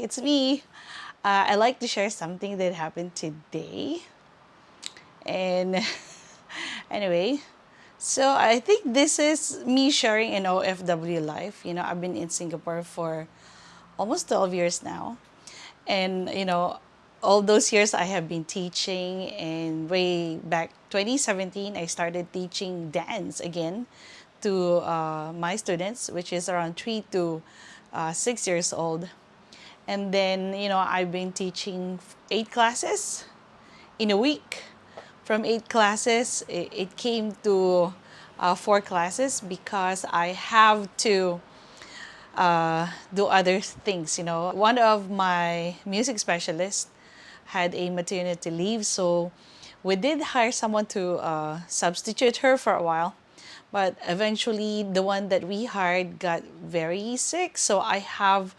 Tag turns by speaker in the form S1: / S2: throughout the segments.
S1: it's me. I'd like to share something that happened today. And anyway, so I think this is me sharing an OFW life. I've been in Singapore for almost 12 years now. And, all those years I have been teaching, and way back 2017, I started teaching dance again to my students, which is around 3 to 6 years old. And then, I've been teaching 8 classes in a week. From 8 classes, it came to 4 classes because I have to do other things. One of my music specialists had a maternity leave, so we did hire someone to substitute her for a while. But eventually, the one that we hired got very sick, so I have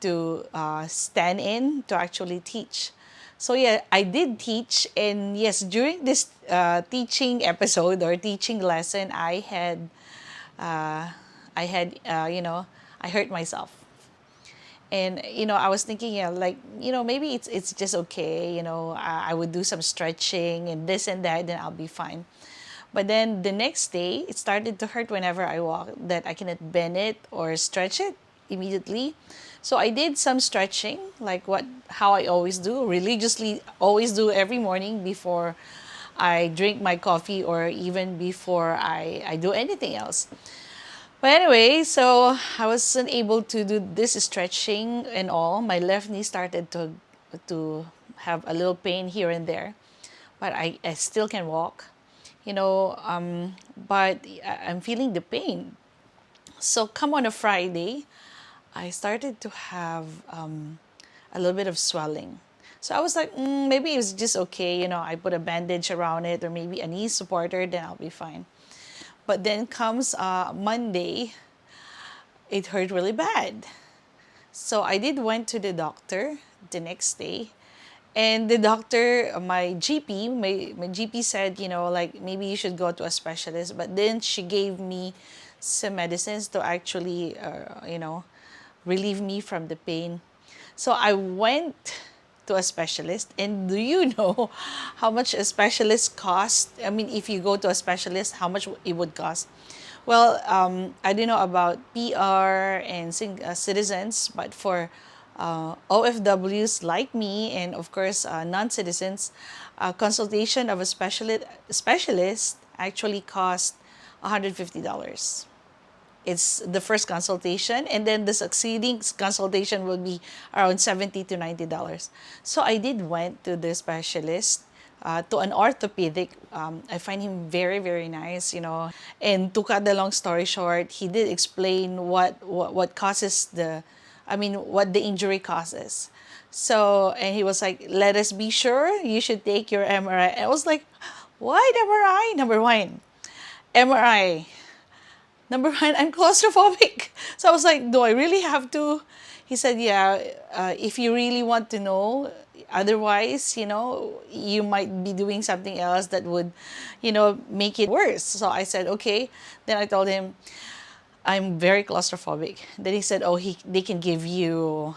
S1: to stand in to actually teach. So yeah, I did teach, and yes, during this teaching episode or teaching lesson, I hurt myself. And I was thinking, yeah, like, maybe it's just okay. I would do some stretching and this and that, then I'll be fine. But then the next day, it started to hurt whenever I walk, that I cannot bend it or stretch it immediately. So I did some stretching, like how I always do, religiously always do every morning before I drink my coffee or even before I do anything else. But anyway, so I wasn't able to do this stretching and all. My left knee started to have a little pain here and there, but I still can walk, but I'm feeling the pain. So come on a Friday, I started to have a little bit of swelling. So I was like, maybe it's just okay. I put a bandage around it or maybe a knee supporter, then I'll be fine. But then comes Monday, it hurt really bad. So I did went to the doctor the next day. And the doctor, my GP said, like maybe you should go to a specialist. But then she gave me some medicines to actually, relieve me from the pain. So I went to a specialist. And do you know how much a specialist costs? I mean, if you go to a specialist, how much it would cost? Well, I don't know about PR and citizens, but for OFWs like me and of course non-citizens, a consultation of a specialist actually costs $150. It's the first consultation, and then the succeeding consultation will be around $70 to $90. So I did went to the specialist, to an orthopedic. I find him very, very nice, And to cut the long story short, he did explain what causes what the injury causes. So, and he was like, let us be sure you should take your MRI. And I was like, what MRI? Number one, MRI. Number one, I'm claustrophobic. So I was like, do I really have to? He said, yeah, if you really want to know, otherwise, you might be doing something else that would, make it worse. So I said, okay. Then I told him, I'm very claustrophobic. Then he said, oh, they can give you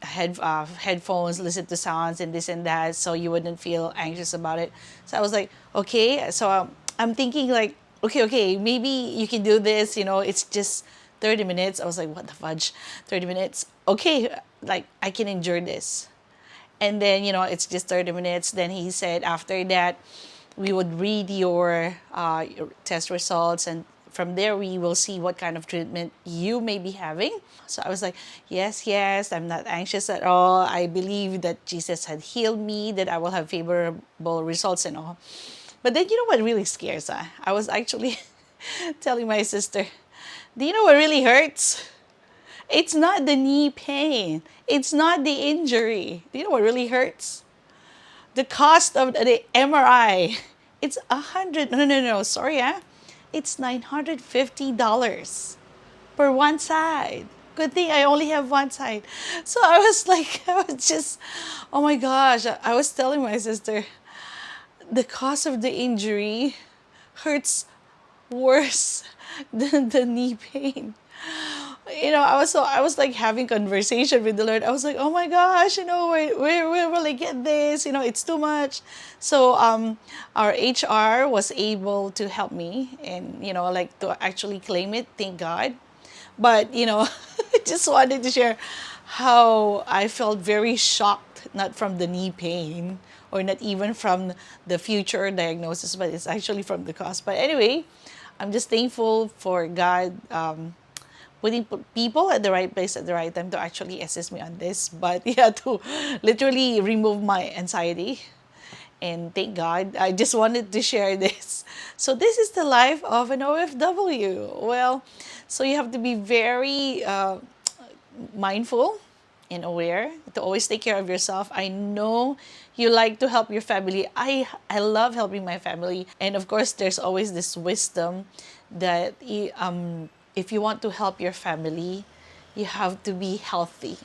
S1: headphones, listen to sounds and this and that, so you wouldn't feel anxious about it. So I was like, okay. So I'm thinking like, okay, maybe you can do this. It's just 30 minutes. I was like, what the fudge, 30 minutes? Okay, like I can endure this. And then it's just 30 minutes. Then he said after that, we would read your test results, and from there we will see what kind of treatment you may be having. So I was like, yes, I'm not anxious at all. I believe that Jesus had healed me, that I will have favorable results and all. But then what really scares? I was actually telling my sister, do you know what really hurts? It's not the knee pain. It's not the injury. Do you know what really hurts? The cost of the MRI. It's 100. No. Sorry, it's $950 per one side. Good thing I only have one side. So I was like, I was just, oh my gosh. I was telling my sister, the cause of the injury hurts worse than the knee pain. I was like having conversation with the Lord. I was like, oh my gosh, where will I get this? It's too much. So our HR was able to help me and like to actually claim it. Thank God. But I just wanted to share how I felt very shocked, not from the knee pain or not even from the future diagnosis, but it's actually from the cause. But anyway, I'm just thankful for God putting people at the right place at the right time to actually assist me on this. But yeah, to literally remove my anxiety. And thank God, I just wanted to share this. So this is the life of an OFW. Well, so you have to be very mindful and aware to always take care of yourself. I know you like to help your family. I love helping my family. And of course, there's always this wisdom that if you want to help your family, you have to be healthy.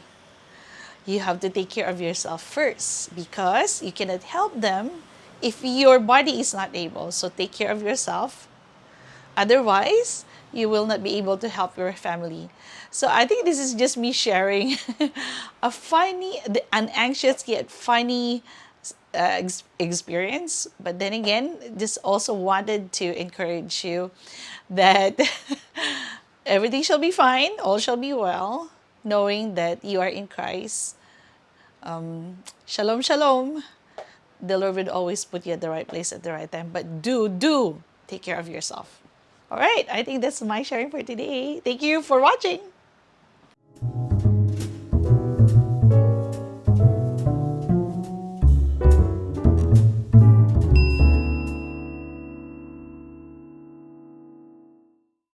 S1: You have to take care of yourself first because you cannot help them if your body is not able. So take care of yourself. Otherwise, you will not be able to help your family. So I think this is just me sharing an anxious yet funny experience. But then again, just also wanted to encourage you that everything shall be fine, all shall be well, knowing that you are in Christ. Shalom, shalom. The Lord will always put you at the right place at the right time. But do take care of yourself. All right, I think that's my sharing for today. Thank you for watching.